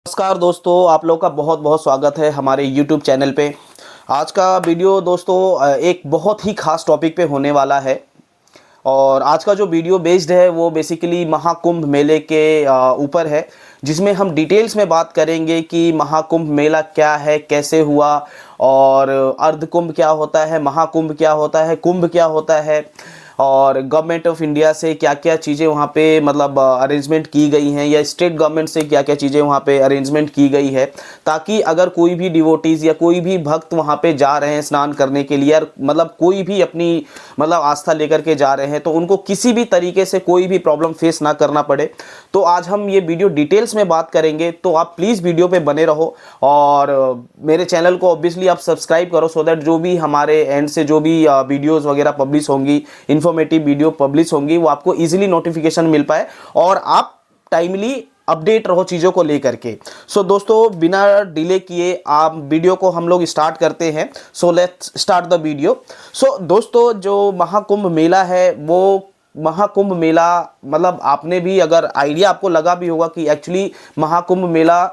नमस्कार दोस्तों, आप लोग का बहुत बहुत स्वागत है हमारे YouTube चैनल पे। आज का वीडियो दोस्तों एक बहुत ही खास टॉपिक पे होने वाला है। और आज का जो वीडियो बेस्ड है वो बेसिकली महाकुंभ मेले के ऊपर है, जिसमें हम डिटेल्स में बात करेंगे कि महाकुंभ मेला क्या है, कैसे हुआ, और अर्धकुंभ क्या होता है, महाकुंभ क्या होता है, कुंभ क्या होता है, और गवर्नमेंट ऑफ इंडिया से क्या क्या चीज़ें वहाँ पे मतलब अरेंजमेंट की गई हैं, या स्टेट गवर्नमेंट से क्या क्या चीज़ें वहाँ पे अरेंजमेंट की गई है, ताकि अगर कोई भी डिवोटीज़ या कोई भी भक्त वहाँ पे जा रहे हैं स्नान करने के लिए, मतलब कोई भी अपनी मतलब आस्था लेकर के जा रहे हैं, तो उनको किसी भी तरीके से कोई भी प्रॉब्लम फेस ना करना पड़े। तो आज हम ये वीडियो डिटेल्स में बात करेंगे, तो आप प्लीज़ वीडियो पे बने रहो और मेरे चैनल को ऑब्वियसली आप सब्सक्राइब करो, सो दैट जो भी हमारे एंड से जो भी वीडियोस वगैरह पब्लिश होंगी, इन्फॉर्मेटिव वीडियो पब्लिश होंगी, वो आपको इजीली नोटिफिकेशन मिल पाए और आप टाइमली अपडेट रहो चीज़ों को लेकर के। सो दोस्तों, बिना डिले किए आप वीडियो को हम लोग स्टार्ट करते हैं। So let's start the video. So दोस्तों, जो महाकुंभ मेला है वो महाकुंभ मेला मतलब आपने भी अगर आइडिया आपको लगा भी होगा कि एक्चुअली महाकुंभ मेला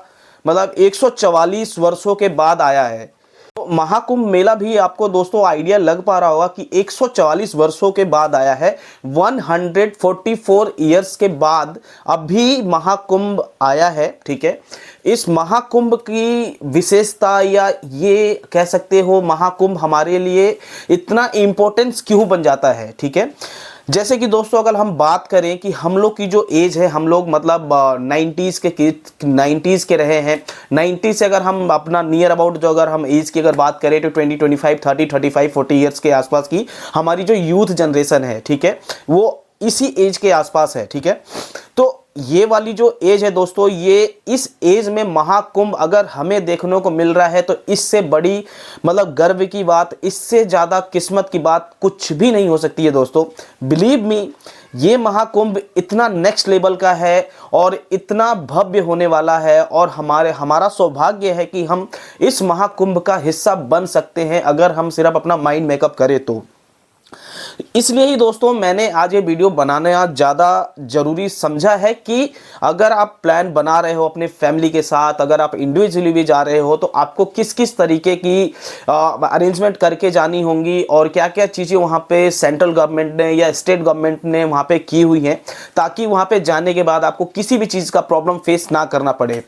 मतलब 144 वर्षों के बाद आया है। तो महाकुंभ मेला भी आपको दोस्तों आइडिया लग पा रहा होगा कि 144 वर्षों के बाद आया है। 144 ईयर्स के बाद अभी महाकुंभ आया है। ठीक है, इस महाकुंभ की विशेषता या ये कह सकते हो महाकुंभ हमारे लिए इतना इम्पोर्टेंस क्यों बन जाता है। ठीक है, जैसे कि दोस्तों अगर हम बात करें कि हम लोग की जो एज है, हम लोग मतलब 90s के रहे हैं। 90 से अगर हम अपना नियर अबाउट जो अगर हम एज की अगर बात करें तो 20, 25, 30, 35, 40 ईयर्स के आसपास की हमारी जो यूथ जनरेशन है, ठीक है, वो इसी एज के आसपास है। ठीक है, तो ये वाली जो एज है दोस्तों, ये इस एज में महाकुंभ अगर हमें देखने को मिल रहा है तो इससे बड़ी मतलब गर्व की बात, इससे ज़्यादा किस्मत की बात कुछ भी नहीं हो सकती है दोस्तों। बिलीव मी, ये महाकुंभ इतना नेक्स्ट लेवल का है और इतना भव्य होने वाला है, और हमारा सौभाग्य है कि हम इस महाकुंभ का हिस्सा बन सकते हैं अगर हम सिर्फ अपना माइंड मेकअप करें तो। इसलिए ही दोस्तों मैंने आज ये वीडियो बनाना ज़्यादा ज़रूरी समझा है कि अगर आप प्लान बना रहे हो अपने फैमिली के साथ, अगर आप इंडिविजुअली भी जा रहे हो, तो आपको किस किस तरीके की अरेंजमेंट करके जानी होंगी और क्या क्या चीज़ें वहाँ पे सेंट्रल गवर्नमेंट ने या स्टेट गवर्नमेंट ने वहाँ पे की हुई हैं, ताकि वहाँ पे जाने के बाद आपको किसी भी चीज़ का प्रॉब्लम फेस ना करना पड़े।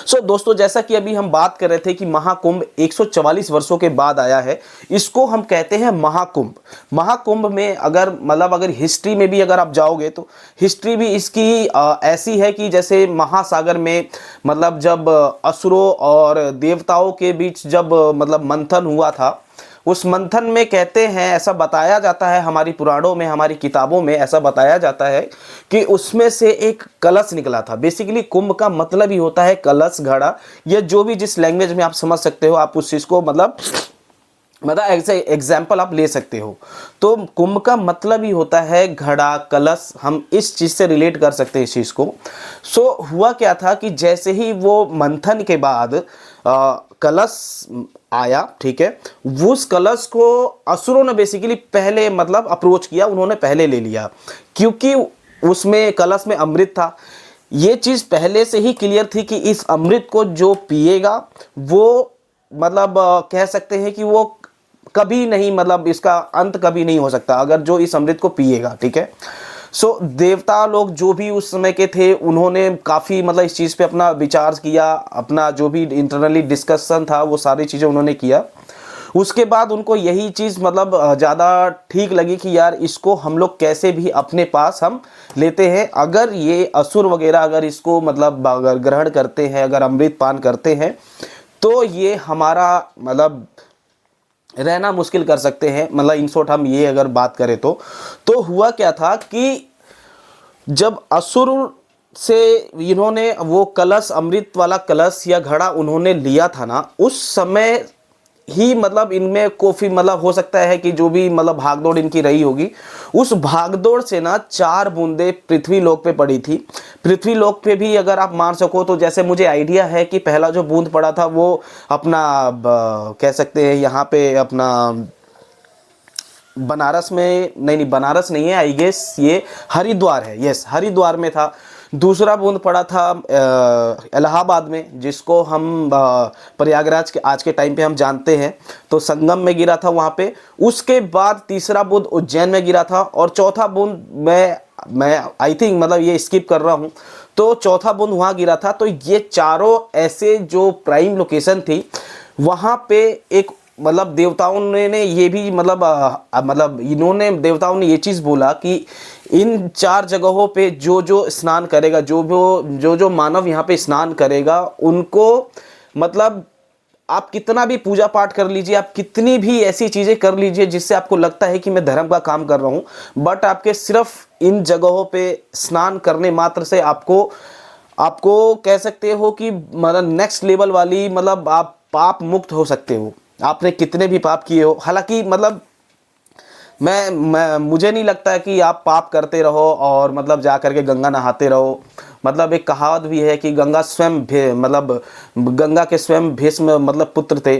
सो दोस्तों, जैसा कि अभी हम बात कर रहे थे कि महाकुंभ 144 वर्षों के बाद आया है, इसको हम कहते हैं महाकुंभ। महाकुंभ में अगर हिस्ट्री में भी अगर आप जाओगे तो हिस्ट्री भी इसकी ऐसी है कि जैसे महासागर में मतलब जब असुरों और देवताओं के बीच जब मतलब मंथन हुआ था, उस मंथन में कहते हैं, ऐसा बताया जाता है हमारी पुराणों में, हमारी किताबों में ऐसा बताया जाता है कि उसमें से एक कलश निकला था। बेसिकली कुंभ का मतलब ही होता है कलश, घड़ा, या जो भी जिस लैंग्वेज में आप समझ सकते हो आप उस चीज़ को मतलब ऐसे एग्जाम्पल आप ले सकते हो। तो कुंभ का मतलब ही होता है घड़ा, कलश, हम इस चीज़ से रिलेट कर सकते हैं इस चीज़ को। सो हुआ क्या था कि जैसे ही वो मंथन के बाद कलश आया, ठीक है, उस कलश को असुरों ने बेसिकली पहले मतलब अप्रोच किया, उन्होंने पहले ले लिया, क्योंकि उसमें कलश में अमृत था। ये चीज़ पहले से ही क्लियर थी कि इस अमृत को जो पिएगा वो मतलब कह सकते हैं कि वो कभी नहीं मतलब इसका अंत कभी नहीं हो सकता अगर जो इस अमृत को पिएगा। ठीक है, सो देवता लोग जो भी उस समय के थे उन्होंने काफ़ी मतलब इस चीज़ पे अपना विचार किया, अपना जो भी इंटरनली डिस्कशन था वो सारी चीज़ें उन्होंने किया। उसके बाद उनको यही चीज़ मतलब ज़्यादा ठीक लगी कि यार इसको हम लोग कैसे भी अपने पास हम लेते हैं, अगर ये असुर वगैरह अगर इसको मतलब अगर ग्रहण करते हैं, अगर अमृत पान करते हैं, तो ये हमारा मतलब रहना मुश्किल कर सकते हैं। मतलब इन शॉर्ट हम ये अगर बात करें तो हुआ क्या था कि जब असुर से इन्होंने वो कलश, अमृत वाला कलश या घड़ा उन्होंने लिया था ना, उस समय ही मतलब इनमें काफ़ी मतलब हो सकता है कि जो भी मतलब भागदौड़ इनकी रही होगी, उस भागदौड़ से ना 4 बूंदे पृथ्वी लोक पे पड़ी थी। पृथ्वी लोक पे भी अगर आप मान सको तो जैसे मुझे आइडिया है कि पहला जो बूंद पड़ा था वो अपना कह सकते हैं यहाँ पे अपना बनारस में, नहीं बनारस नहीं है, आई गेस ये हरिद्वार है, यस हरिद्वार में था। दूसरा बूंद पड़ा था इलाहाबाद में, जिसको हम प्रयागराज के आज के टाइम पे हम जानते हैं, तो संगम में गिरा था वहाँ पे। उसके बाद तीसरा बूंद उज्जैन में गिरा था, और चौथा बूंद मैं आई थिंक मतलब ये स्किप कर रहा हूँ, तो चौथा बूंद वहाँ गिरा था। तो ये चारों ऐसे जो प्राइम लोकेशन थी, वहाँ पे एक मतलब देवताओं ने ये भी मतलब इन्होंने देवताओं ने ये चीज़ बोला कि इन चार जगहों पे जो जो स्नान करेगा, जो मानव यहाँ पे स्नान करेगा, उनको मतलब आप कितना भी पूजा पाठ कर लीजिए, आप कितनी भी ऐसी चीज़ें कर लीजिए जिससे आपको लगता है कि मैं धर्म का काम कर रहा हूँ, बट आपके सिर्फ इन जगहों पे स्नान करने मात्र से आपको कह सकते हो कि मतलब नेक्स्ट लेवल वाली मतलब आप पाप मुक्त हो सकते हो, आपने कितने भी पाप किए हो। हालांकि मतलब मैं मुझे नहीं लगता कि आप पाप करते रहो और मतलब जा करके गंगा नहाते रहो। मतलब एक कहावत भी है कि गंगा स्वयं मतलब गंगा के स्वयं भीष्म मतलब पुत्र थे,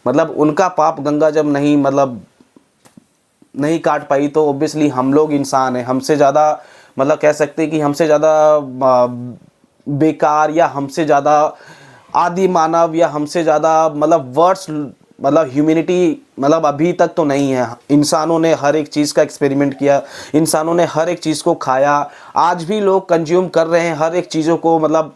मतलब उनका पाप गंगा जब नहीं काट पाई, तो ऑब्वियसली हम लोग इंसान हैं, हमसे ज़्यादा मतलब कह सकते हैं कि हमसे ज़्यादा बेकार या हमसे ज़्यादा आदि मानव या हमसे ज़्यादा मतलब वर्ड्स मतलब ह्यूमैनिटी मतलब अभी तक तो नहीं है। इंसानों ने हर एक चीज़ का एक्सपेरिमेंट किया, इंसानों ने हर एक चीज़ को खाया, आज भी लोग कंज्यूम कर रहे हैं हर एक चीज़ों को, मतलब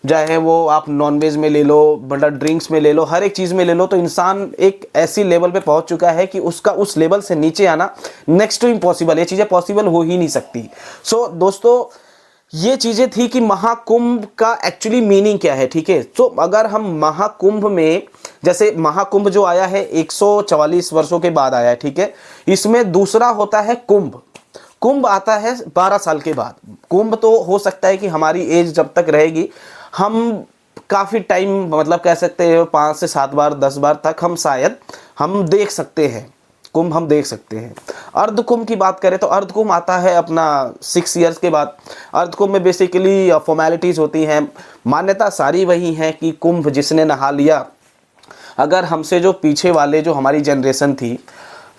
चाहे वो आप नॉनवेज में ले लो, मतलब ड्रिंक्स में ले लो, हर एक चीज़ में ले लो, तो इंसान एक ऐसी लेवल पे पहुंच चुका है कि उसका उस लेवल से नीचे आना नेक्स्ट टू इम्पॉसिबल, ये चीज़ें पॉसिबल हो ही नहीं सकती। सो दोस्तों, ये चीज़ें थी कि महाकुंभ का एक्चुअली मीनिंग क्या है, ठीक है। तो अगर हम महाकुंभ में, जैसे महाकुंभ जो आया है 144 वर्षों के बाद आया है, ठीक है, इसमें दूसरा होता है कुंभ। कुंभ आता है 12 साल के बाद। कुंभ तो हो सकता है कि हमारी एज जब तक रहेगी, हम काफ़ी टाइम मतलब कह सकते हैं 5 से 7 बार 10 बार तक हम देख सकते हैं, कुंभ हम देख सकते हैं। अर्ध कुंभ की बात करें तो अर्ध कुंभ आता है अपना 6 ईयर्स के बाद। अर्ध कुंभ में बेसिकली फॉर्मेलिटीज़ होती हैं, मान्यता सारी वही है कि कुंभ जिसने नहा लिया, अगर हमसे जो पीछे वाले जो हमारी जनरेशन थी,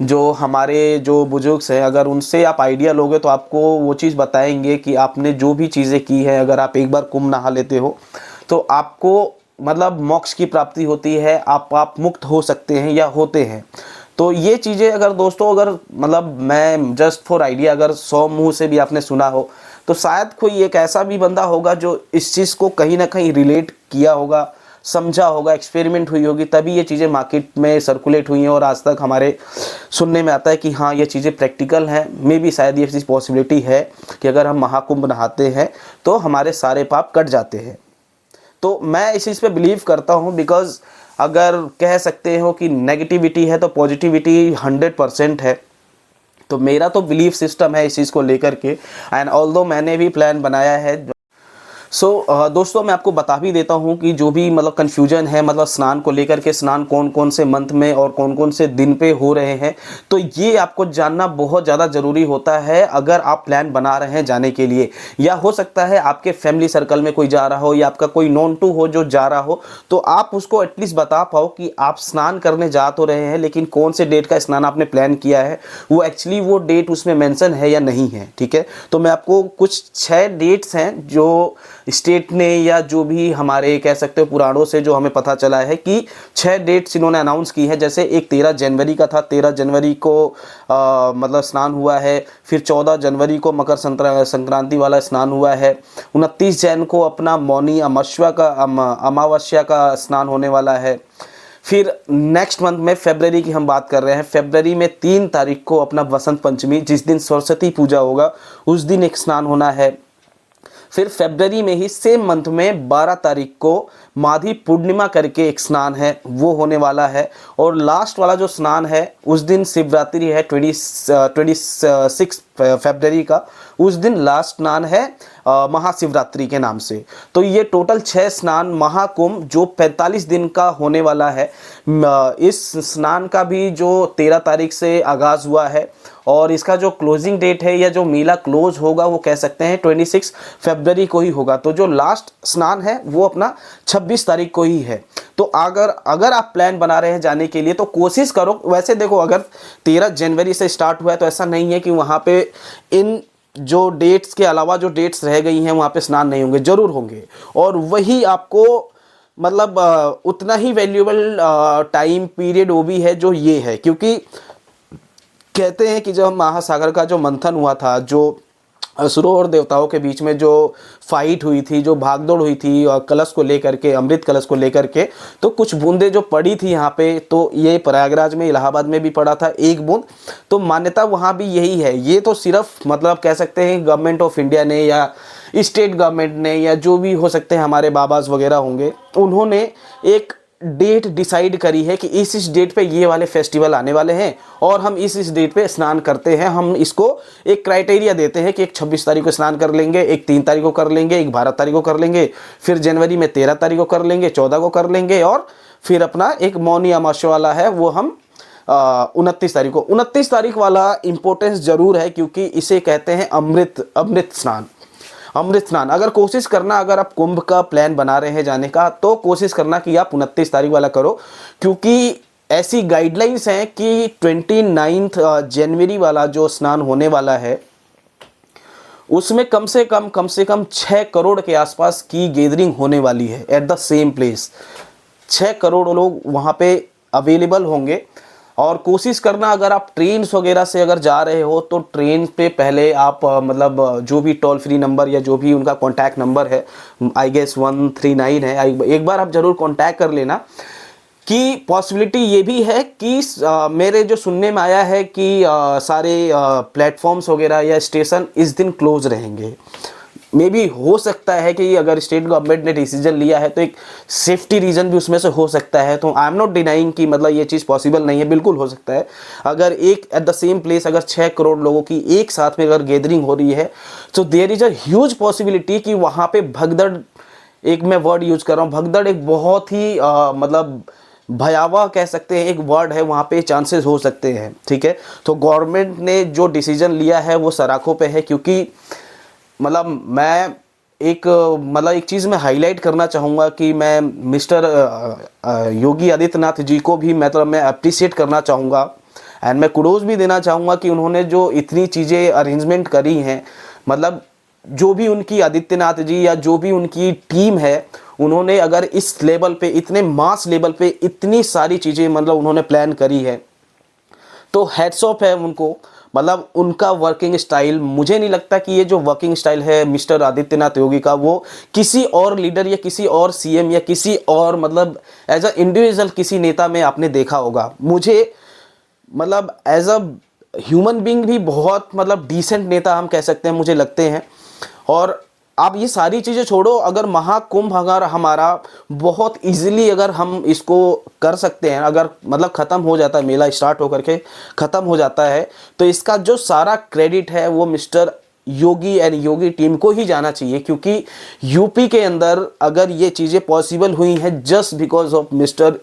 जो हमारे जो बुजुर्ग हैं, अगर उनसे आप आइडिया लोगे तो आपको वो चीज़ बताएंगे कि आपने जो भी चीज़ें की है, अगर आप एक बार कुंभ नहा लेते हो तो आपको मतलब मोक्ष की प्राप्ति होती है, आप मुक्त हो सकते हैं या होते हैं। तो ये चीज़ें अगर दोस्तों, अगर मतलब मैं जस्ट फॉर आइडिया, अगर 100 मुँह से भी आपने सुना हो तो शायद कोई एक ऐसा भी बंदा होगा जो इस चीज़ को कहीं ना कहीं रिलेट किया होगा, समझा होगा, एक्सपेरिमेंट हुई होगी, तभी ये चीज़ें मार्केट में सर्कुलेट हुई हैं और आज तक हमारे सुनने में आता है कि हाँ ये चीज़ें प्रैक्टिकल हैं। मे बी शायद ये चीज़ पॉसिबिलिटी है कि अगर हम महाकुंभ नहाते हैं तो हमारे सारे पाप कट जाते हैं। तो मैं इस चीज़ पे बिलीव करता हूँ, बिकॉज अगर कह सकते हो कि नेगेटिविटी है तो पॉजिटिविटी 100% है। तो मेरा तो बिलीफ सिस्टम है इस चीज़ को लेकर के, एंड ऑल्दो मैंने भी प्लान बनाया है। दोस्तों, मैं आपको बता भी देता हूं कि जो भी मतलब कन्फ्यूजन है मतलब स्नान को लेकर के, स्नान कौन कौन से मंथ में और कौन कौन से दिन पे हो रहे हैं, तो ये आपको जानना बहुत ज़्यादा ज़रूरी होता है अगर आप प्लान बना रहे हैं जाने के लिए। या हो सकता है आपके फैमिली सर्कल में कोई जा रहा हो या आपका कोई नॉन टू हो जो जा रहा हो, तो आप उसको एटलीस्ट बता पाओ कि आप स्नान करने जा तो रहे हैं, लेकिन कौन से डेट का स्नान आपने प्लान किया है, वो एक्चुअली वो डेट उसमें मेंशन है या नहीं है, ठीक है। तो मैं आपको कुछ 6 डेट्स हैं जो स्टेट ने या जो भी हमारे कह सकते हो पुराणों से जो हमें पता चला है कि 6 डेट्स इन्होंने अनाउंस की है। जैसे एक 13 जनवरी का था, 13 जनवरी को मतलब स्नान हुआ है। फिर 14 जनवरी को मकर संक्रांति वाला स्नान हुआ है। 29 जैन को अपना मौनी अमावस्या का स्नान होने वाला है। फिर नेक्स्ट मंथ में फरवरी की हम बात कर रहे हैं, फरवरी में 3 तारीख को अपना वसंत पंचमी, जिस दिन सरस्वती पूजा होगा, उस दिन एक स्नान होना है। फिर फरवरी में ही सेम मंथ में 12 तारीख को माघी पूर्णिमा करके एक स्नान है, वो होने वाला है। और लास्ट वाला जो स्नान है उस दिन शिवरात्रि है, 26 फरवरी का, उस दिन लास्ट स्नान है महाशिवरात्रि के नाम से। तो ये टोटल 6 स्नान महाकुंभ जो 45 दिन का होने वाला है। इस स्नान का भी जो 13 तारीख से आगाज़ हुआ है और इसका जो क्लोजिंग डेट है या जो मेला क्लोज होगा वो कह सकते हैं 26 फरवरी को ही होगा। तो जो लास्ट स्नान है वो अपना 26 तारीख को ही है। तो अगर आप प्लान बना रहे हैं जाने के लिए तो कोशिश करो। वैसे देखो, अगर 13 जनवरी से स्टार्ट हुआ है तो ऐसा नहीं है कि वहाँ पे इन जो डेट्स के अलावा जो डेट्स रह गई हैं वहाँ पे स्नान नहीं होंगे, जरूर होंगे। और वही आपको मतलब उतना ही वैल्यूएबल टाइम पीरियड वो भी है जो ये है, क्योंकि कहते हैं कि जब महासागर का जो मंथन हुआ था, जो असुरों और देवताओं के बीच में जो फाइट हुई थी, जो भागदौड़ हुई थी और कलश को लेकर के, अमृत कलश को लेकर के, तो कुछ बूंदें जो पड़ी थी यहाँ पे, तो ये प्रयागराज में, इलाहाबाद में भी पड़ा था एक बूंद। तो मान्यता वहाँ भी यही है। ये तो सिर्फ मतलब कह सकते हैं गवर्नमेंट ऑफ इंडिया ने या स्टेट गवर्नमेंट ने या जो भी हो सकते हैं हमारे बाबाज वगैरह होंगे, उन्होंने एक डेट डिसाइड करी है कि इस डेट पे ये वाले फेस्टिवल आने वाले हैं और हम इस डेट पे स्नान करते हैं। हम इसको एक क्राइटेरिया देते हैं कि एक 26 तारीख को स्नान कर लेंगे, एक 3 तारीख को कर लेंगे, एक 12 तारीख को कर लेंगे, फिर जनवरी में 13 तारीख को कर लेंगे, 14 को कर लेंगे, और फिर अपना एक मौनी अमावस्या वाला है वो हम 29 तारीख को। 29 तारीख वाला इंपॉर्टेंस जरूर है, क्योंकि इसे कहते हैं अमृत स्नान। अमृत स्नान अगर कोशिश करना, अगर आप कुंभ का प्लान बना रहे हैं जाने का, तो कोशिश करना कि आप 29 तारीख वाला करो, क्योंकि ऐसी गाइडलाइंस हैं कि 29 जनवरी वाला जो स्नान होने वाला है उसमें कम से कम 6 करोड़ के आसपास की गैदरिंग होने वाली है at the same place. 6 crore लोग वहाँ पे अवेलेबल होंगे। और कोशिश करना, अगर आप ट्रेन वगैरह से अगर जा रहे हो तो ट्रेन पे पहले आप मतलब जो भी टोल फ्री नंबर या जो भी उनका कॉन्टैक्ट नंबर है, आई गेस 139 है, एक बार आप ज़रूर कॉन्टैक्ट कर लेना। कि पॉसिबिलिटी ये भी है कि मेरे जो सुनने में आया है कि सारे प्लेटफॉर्म्स वगैरह या स्टेशन इस दिन क्लोज रहेंगे। मे बी हो सकता है कि अगर स्टेट गवर्नमेंट ने डिसीजन लिया है तो एक सेफ्टी रीजन भी उसमें से हो सकता है। तो आई एम नॉट डिनाइंग कि मतलब ये चीज़ पॉसिबल नहीं है, बिल्कुल हो सकता है। अगर एक एट द सेम प्लेस अगर 6 करोड़ लोगों की एक साथ में अगर गैदरिंग हो रही है, तो there is a huge possibility कि वहाँ पे भगदड़, एक मैं वर्ड यूज कर रहा हूँ, भगदड़ एक बहुत ही मतलब भयावह कह सकते हैं एक वर्ड है, वहाँ पे चांसेस हो सकते हैं। ठीक है, तो गवर्नमेंट ने जो डिसीजन लिया है वो सराखों पे है। क्योंकि मतलब मैं एक चीज़ मैं हाईलाइट करना चाहूँगा कि मैं मिस्टर योगी आदित्यनाथ जी को भी मतलब मैं अप्रिशिएट करना चाहूँगा एंड मैं कुडोज भी देना चाहूँगा कि उन्होंने जो इतनी चीज़ें अरेंजमेंट करी हैं, मतलब जो भी उनकी आदित्यनाथ जी या जो भी उनकी टीम है, उन्होंने अगर इस लेवल पे, इतने मास लेवल पे इतनी सारी चीज़ें मतलब उन्होंने प्लान करी है, तो हेड्स ऑफ है उनको। मतलब उनका वर्किंग स्टाइल, मुझे नहीं लगता कि ये जो वर्किंग स्टाइल है मिस्टर आदित्यनाथ योगी का, वो किसी और लीडर या किसी और सीएम या किसी और मतलब एज अ इंडिविजुअल किसी नेता में आपने देखा होगा। मुझे मतलब एज अ ह्यूमन बीइंग भी बहुत मतलब डिसेंट नेता हम कह सकते हैं मुझे लगते हैं। और आप ये सारी चीज़ें छोड़ो, अगर महाकुंभ अगर हमारा बहुत इजीली अगर हम इसको कर सकते हैं, अगर मतलब ख़त्म हो जाता है, मेला स्टार्ट होकर के ख़त्म हो जाता है, तो इसका जो सारा क्रेडिट है वो mister Yogi and Yogi team को ही जाना चाहिए। क्योंकि यूपी के अंदर अगर ये चीज़ें पॉसिबल हुई हैं just because of mister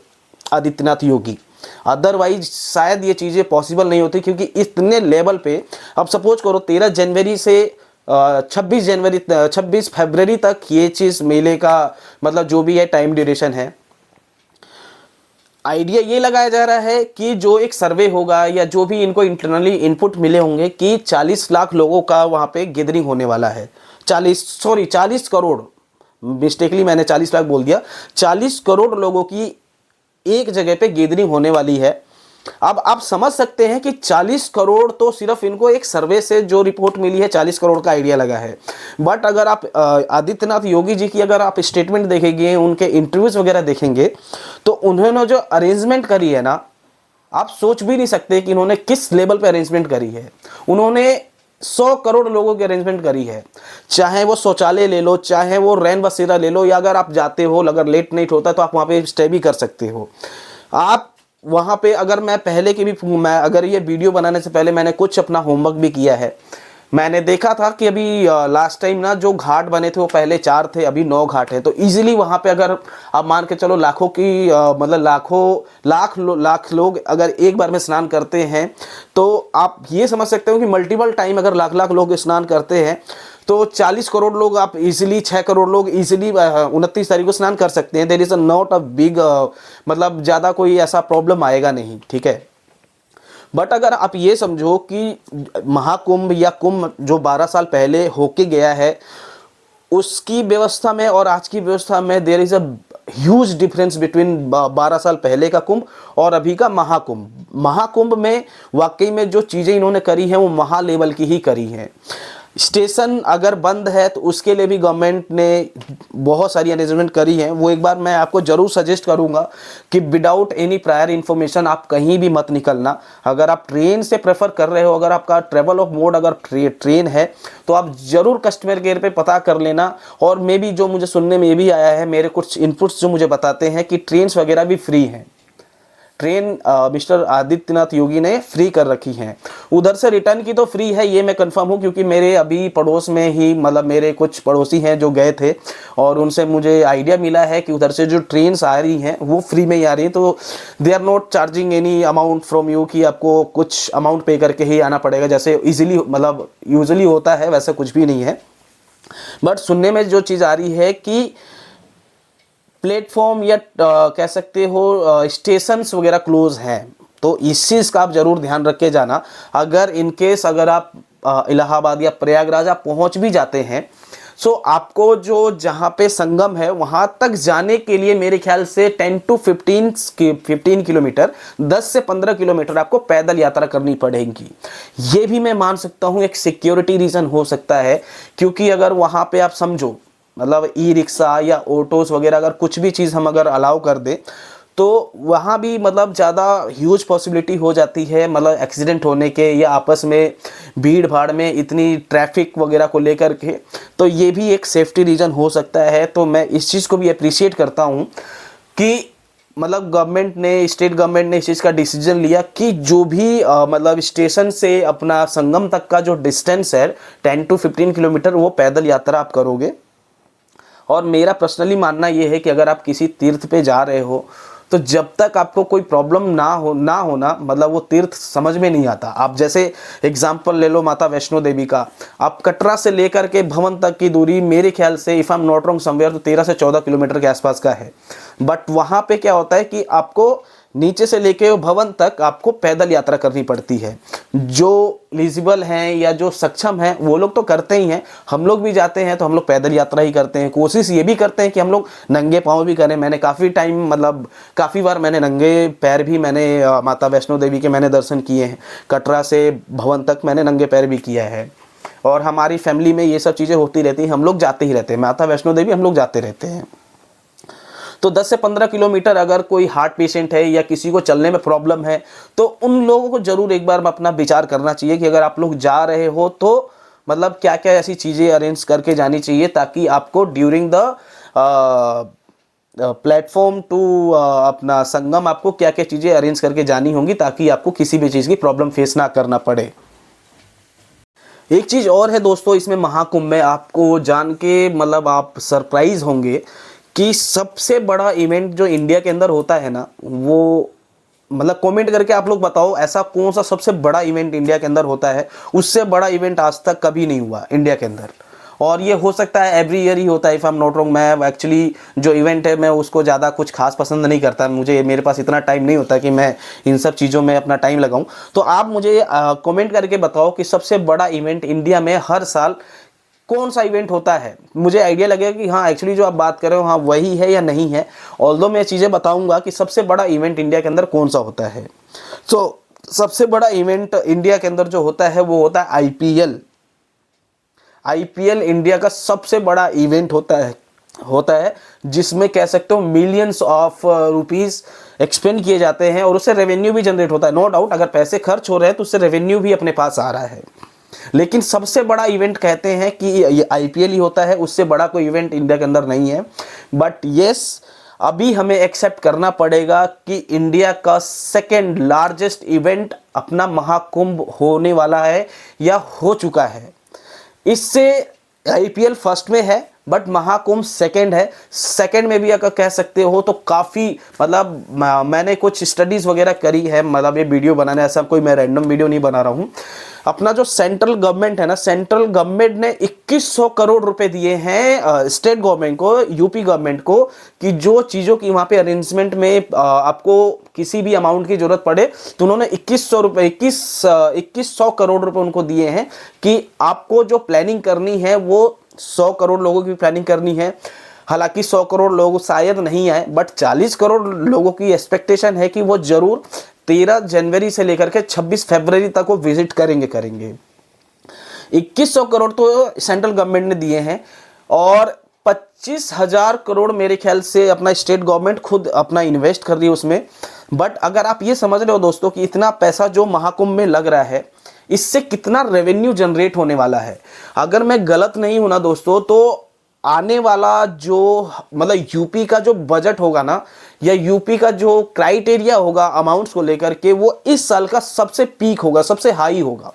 Adityanath Yogi, otherwise शायद ये चीज़ें पॉसिबल नहीं होती। क्योंकि इतने लेवल पे, अब सपोज करो 13 जनवरी से 26 फरवरी तक ये चीज़ मेले का मतलब जो भी है टाइम ड्यूरेशन है, आइडिया ये लगाया जा रहा है कि जो एक सर्वे होगा या जो भी इनको इंटरनली इनपुट मिले होंगे कि 40 लाख लोगों का वहाँ पे गैदरिंग होने वाला है। 40 करोड़, मिस्टेकली मैंने 40 लाख बोल दिया, 40 करोड़ लोगों की एक जगह पे गैदरिंग होने वाली है। अब आप समझ सकते हैं कि 40 करोड़ तो सिर्फ इनको एक सर्वे से जो रिपोर्ट मिली है 40 करोड़ का आइडिया लगा है। बट अगर आप आदित्यनाथ योगी जी की अगर आप स्टेटमेंट देखेंगे, उनके इंटरव्यूज वगैरह देखेंगे, तो उन्होंने जो अरेंजमेंट करी है ना, आप सोच भी नहीं सकते कि इन्होंने किस लेवल पे अरेंजमेंट करी है। उन्होंने 100 करोड़ लोगों की अरेंजमेंट करी है। चाहे वो शौचालय ले लो, चाहे वो रैन बसेरा ले लो, या अगर आप जाते हो, अगर लेट नाइट होता है तो आप वहाँ पे स्टे भी कर सकते हो। आप वहाँ पे अगर मैं पहले की भी, मैं अगर ये वीडियो बनाने से पहले मैंने कुछ अपना होमवर्क भी किया है। मैंने देखा था कि अभी लास्ट टाइम ना जो घाट बने थे वो पहले 4 थे, अभी 9 घाट है। तो इजीली वहाँ पे अगर आप मान के चलो लाखों की मतलब लाख लोग अगर एक बार में स्नान करते हैं, तो आप ये समझ सकते हो कि मल्टीपल टाइम अगर लाख लोग स्नान करते हैं तो 40 करोड़ लोग आप इजीली, 6 करोड़ लोग इजीली 29 तारीख को स्नान कर सकते हैं। There is not a big मतलब ज़्यादा कोई ऐसा प्रॉब्लम आएगा नहीं। ठीक है, बट अगर आप ये समझो कि महाकुंभ या कुंभ जो 12 साल पहले होके गया है, उसकी व्यवस्था में और आज की व्यवस्था में there is a huge difference between 12 साल पहले का कुंभ और अभी का महाकुंभ। महाकुंभ में वाकई में जो चीज़ें इन्होंने करी हैं वो महा लेवल की ही करी हैं। स्टेशन अगर बंद है तो उसके लिए भी गवर्नमेंट ने बहुत सारी अरेंजमेंट करी है। वो एक बार मैं आपको ज़रूर सजेस्ट करूंगा कि विदाउट एनी प्रायर इन्फॉर्मेशन आप कहीं भी मत निकलना। अगर आप ट्रेन से प्रेफर कर रहे हो, अगर आपका ट्रेवल ऑफ मोड अगर ट्रेन है, तो आप ज़रूर कस्टमर केयर पे पता कर लेना। और मे भी जो मुझे सुनने में ये भी आया है, मेरे कुछ इनपुट्स जो मुझे बताते हैं कि ट्रेन्स वगैरह भी फ्री हैं। ट्रेन मिस्टर आदित्यनाथ योगी ने फ्री कर रखी हैं। उधर से रिटर्न की तो फ्री है, ये मैं कंफर्म हूँ, क्योंकि मेरे अभी पड़ोस में ही मतलब मेरे कुछ पड़ोसी हैं जो गए थे और उनसे मुझे आइडिया मिला है कि उधर से जो ट्रेन्स आ रही हैं वो फ्री में ही आ रही हैं। तो they are not charging any amount from you कि आपको कुछ अमाउंट पे करके ही आना पड़ेगा, जैसे ईजिली मतलब यूजुअली होता है, वैसे कुछ भी नहीं है। बट सुनने में जो चीज़ आ रही है कि प्लेटफॉर्म या कह सकते हो स्टेशंस वगैरह क्लोज हैं, तो इस चीज़ का आप ज़रूर ध्यान रख के जाना। अगर इन केस अगर आप इलाहाबाद या प्रयागराज आप पहुंच भी जाते हैं, सो आपको जो जहाँ पे संगम है वहाँ तक जाने के लिए मेरे ख्याल से 10 to 15 किलोमीटर 10 से 15 किलोमीटर आपको पैदल यात्रा करनी पड़ेगी। ये भी मैं मान सकता हूँ एक सिक्योरिटी रीज़न हो सकता है, क्योंकि अगर वहाँ पे आप समझो मतलब ई रिक्शा या ऑटोस वगैरह अगर कुछ भी चीज़ हम अगर अलाउ कर दें तो वहाँ भी मतलब ज़्यादा ह्यूज पॉसिबिलिटी हो जाती है मतलब एक्सीडेंट होने के या आपस में भीड़ भाड़ में इतनी ट्रैफिक वगैरह को लेकर के। तो ये भी एक सेफ्टी रीज़न हो सकता है। तो मैं इस चीज़ को भी अप्रिशिएट करता हूँ कि मतलब गवर्नमेंट ने, स्टेट गवर्नमेंट ने इस चीज़ का डिसीजन लिया कि जो भी मतलब स्टेशन से अपना संगम तक का जो डिस्टेंस है 10 to 15 किलोमीटर वो पैदल यात्रा आप करोगे। और मेरा पर्सनली मानना ये है कि अगर आप किसी तीर्थ पे जा रहे हो तो जब तक आपको कोई प्रॉब्लम ना होना मतलब वो तीर्थ समझ में नहीं आता। आप जैसे एग्जांपल ले लो माता वैष्णो देवी का, आप कटरा से लेकर के भवन तक की दूरी मेरे ख्याल से if I am not wrong somewhere तो 13 से 14 किलोमीटर के आसपास का है। बट वहाँ पे क्या होता है कि आपको नीचे से लेके भवन तक आपको पैदल यात्रा करनी पड़ती है। जो एलिजिबल हैं या जो सक्षम हैं वो लोग तो करते ही हैं, हम लोग भी जाते हैं तो हम लोग पैदल यात्रा ही करते हैं। कोशिश ये भी करते हैं कि हम लोग नंगे पाँव भी करें। मैंने काफ़ी टाइम मतलब काफ़ी बार मैंने नंगे पैर भी मैंने माता वैष्णो देवी के मैंने दर्शन किए हैं। कटरा से भवन तक मैंने नंगे पैर भी किया है और हमारी फैमिली में ये सब चीज़ें होती रहती हैं, हम लोग जाते ही रहते हैं। माता वैष्णो देवी हम लोग जाते रहते हैं। तो 10 से 15 किलोमीटर अगर कोई हार्ट पेशेंट है या किसी को चलने में प्रॉब्लम है तो उन लोगों को ज़रूर एक बार अपना विचार करना चाहिए कि अगर आप लोग जा रहे हो तो मतलब क्या क्या ऐसी चीज़ें अरेंज करके जानी चाहिए ताकि आपको ड्यूरिंग द प्लेटफॉर्म टू अपना संगम आपको क्या क्या चीज़ें अरेंज करके जानी होंगी ताकि आपको किसी भी चीज़ की प्रॉब्लम फेस ना करना पड़े। एक चीज़ और है दोस्तों, इसमें महाकुंभ में आपको जान के मतलब आप सरप्राइज होंगे कि सबसे बड़ा इवेंट जो इंडिया के अंदर होता है ना, वो मतलब कमेंट करके आप लोग बताओ ऐसा कौन सा सबसे बड़ा इवेंट इंडिया के अंदर होता है। उससे बड़ा इवेंट आज तक कभी नहीं हुआ इंडिया के अंदर और ये हो सकता है एवरी ईयर ही होता है if I am not wrong. मैं एक्चुअली जो इवेंट है मैं उसको ज़्यादा कुछ खास पसंद नहीं करता, मुझे मेरे पास इतना टाइम नहीं होता कि मैं इन सब चीज़ों में अपना टाइम लगाऊं। तो आप मुझे कमेंट करके बताओ कि सबसे बड़ा इवेंट इंडिया में हर साल कौन सा इवेंट होता है। मुझे आइडिया लगेगा कि हाँ एक्चुअली जो आप बात कर रहे हो हाँ वही है या नहीं है। ऑल्दो मैं चीज़ें बताऊंगा कि सबसे बड़ा इवेंट इंडिया के अंदर कौन सा होता है। तो सबसे बड़ा इवेंट इंडिया के अंदर जो होता है वो होता है आईपीएल इंडिया का सबसे बड़ा इवेंट होता है जिसमें कह सकते हो मिलियंस ऑफ रुपीस एक्सपेंड किए जाते हैं और उससे रेवेन्यू भी जनरेट होता है। नो डाउट अगर पैसे खर्च हो रहे हैं तो उससे रेवेन्यू भी अपने पास आ रहा है, लेकिन सबसे बड़ा इवेंट कहते हैं कि ये आईपीएल ही होता है, उससे बड़ा कोई इवेंट इंडिया के अंदर नहीं है। बट यस अभी हमें एक्सेप्ट करना पड़ेगा कि इंडिया का सेकेंड लार्जेस्ट इवेंट अपना महाकुंभ होने वाला है या हो चुका है। इससे आईपीएल फर्स्ट में है बट महाकुंभ सेकंड है। सेकंड में भी अगर कह सकते हो तो काफ़ी मतलब मैंने कुछ स्टडीज़ वगैरह करी है, मतलब ये वीडियो बनाने ऐसा कोई मैं रैंडम वीडियो नहीं बना रहा हूँ। अपना जो सेंट्रल गवर्नमेंट है ना, सेंट्रल गवर्नमेंट ने 2100 करोड़ रुपए दिए हैं स्टेट गवर्नमेंट को, यूपी गवर्नमेंट को, कि जो चीज़ों की वहाँ पे अरेंजमेंट में आपको किसी भी अमाउंट की जरूरत पड़े तो उन्होंने 2100 करोड़ रुपए उनको दिए हैं कि आपको जो प्लानिंग करनी है वो 100 करोड़ लोगों की प्लानिंग करनी है। हालांकि 100 करोड़ लोग शायद नहीं आए, बट 40 करोड़ लोगों की एक्सपेक्टेशन है कि वो जरूर 13 जनवरी से लेकर के 26 फरवरी तक वो विजिट करेंगे। 2100 करोड़ तो सेंट्रल गवर्नमेंट ने दिए हैं और 25,000 करोड़ मेरे ख्याल से अपना स्टेट गवर्नमेंट खुद अपना इन्वेस्ट कर रही है उसमें। बट अगर आप ये समझ रहे हो दोस्तों कि इतना पैसा जो महाकुंभ में लग रहा है, इससे कितना रेवेन्यू जनरेट होने वाला है, अगर मैं गलत नहीं हूं ना दोस्तों, तो आने वाला जो मतलब यूपी का जो बजट होगा ना, या यूपी का जो क्राइटेरिया होगा अमाउंट्स को लेकर के, वो इस साल का सबसे पीक होगा, सबसे हाई होगा।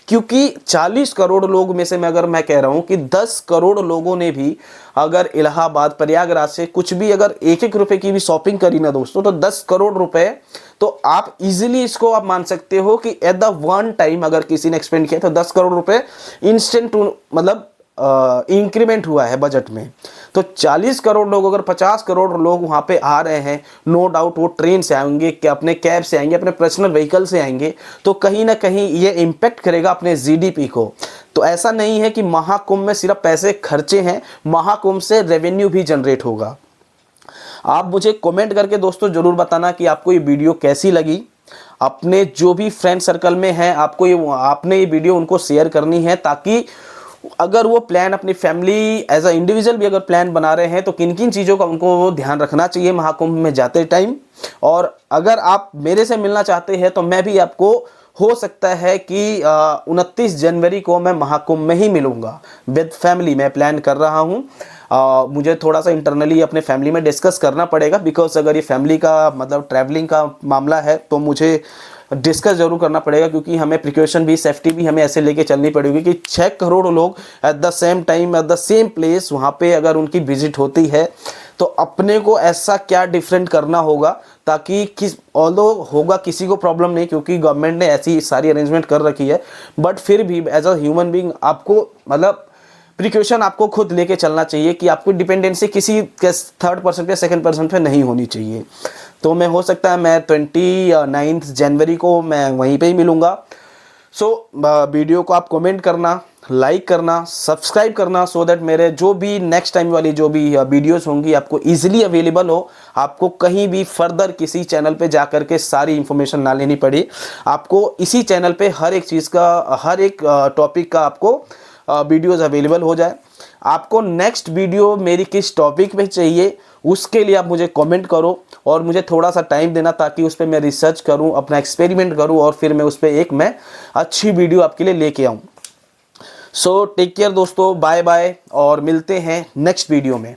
क्योंकि 40 करोड़ लोग में से मैं कह रहा हूं कि 10 करोड़ लोगों ने भी अगर इलाहाबाद प्रयागराज से कुछ भी अगर एक रुपए की भी शॉपिंग करी ना दोस्तों, तो 10 करोड़ रुपए तो आप इजीली इसको आप मान सकते हो कि एट द वन टाइम अगर किसी ने एक्सपेंड किया तो 10 करोड़ रुपए इंस्टेंट मतलब इंक्रीमेंट हुआ है बजट में। तो 40 करोड़ लोग, अगर 50 करोड़ लोग वहाँ पे आ रहे हैं, नो डाउट वो ट्रेन से आएंगे, कि अपने कैब से आएंगे, अपने पर्सनल व्हीकल से आएंगे, तो कहीं ना कहीं ये इम्पैक्ट करेगा अपने जीडीपी को। तो ऐसा नहीं है कि महाकुंभ में सिर्फ पैसे खर्चे हैं, महाकुंभ से रेवेन्यू भी जनरेट होगा। आप मुझे कमेंट करके दोस्तों ज़रूर बताना कि आपको ये वीडियो कैसी लगी। अपने जो भी फ्रेंड सर्कल में हैं आपने ये वीडियो उनको शेयर करनी है, ताकि अगर वो प्लान अपनी फैमिली एज अ इंडिविजुअल भी अगर प्लान बना रहे हैं तो किन किन चीज़ों का उनको ध्यान रखना चाहिए महाकुंभ में जाते टाइम। और अगर आप मेरे से मिलना चाहते हैं तो मैं भी आपको, हो सकता है कि 29 जनवरी को मैं महाकुंभ में ही मिलूंगा विद फैमिली। मैं प्लान कर रहा हूँ, मुझे थोड़ा सा इंटरनली अपने फैमिली में डिस्कस करना पड़ेगा, बिकॉज अगर ये फैमिली का मतलब ट्रैवलिंग का मामला है तो मुझे डिस्कस जरूर करना पड़ेगा, क्योंकि हमें प्रिकॉशन भी, सेफ्टी भी हमें ऐसे लेके चलनी पड़ेगी कि 6 करोड़ लोग at the same time at the same place वहाँ पे अगर उनकी विजिट होती है तो अपने को ऐसा क्या डिफरेंट करना होगा, ताकि ऑल्दो होगा किसी को प्रॉब्लम नहीं, क्योंकि गवर्नमेंट ने ऐसी सारी अरेंजमेंट कर रखी है, बट फिर भी एज अ ह्यूमन बीइंग आपको मतलब प्रिकॉशन आपको खुद लेके चलना चाहिए कि आपको डिपेंडेंसी किसी के थर्ड पर्सन पे, सेकंड पर्सन पे नहीं होनी चाहिए। तो मैं, हो सकता है मैं 29 जनवरी को मैं वहीं पे ही मिलूँगा। सो वीडियो को आप कमेंट करना, लाइक करना, सब्सक्राइब करना, सो दैट मेरे जो भी नेक्स्ट टाइम वाली जो भी वीडियोस होंगी आपको इजीली अवेलेबल हो, आपको कहीं भी फर्दर किसी चैनल पे जा कर के सारी इन्फॉर्मेशन ना लेनी पड़े। आपको इसी चैनल पे हर एक चीज़ का, हर एक टॉपिक का आपको वीडियोस अवेलेबल हो जाए। आपको नेक्स्ट वीडियो मेरी किस टॉपिक पे चाहिए उसके लिए आप मुझे कमेंट करो और मुझे थोड़ा सा टाइम देना, ताकि उस पर मैं रिसर्च करूं, अपना एक्सपेरिमेंट करूं और फिर मैं उस पर एक मैं अच्छी वीडियो आपके लिए लेके आऊं। सो टेक केयर दोस्तों, बाय बाय, और मिलते हैं नेक्स्ट वीडियो में।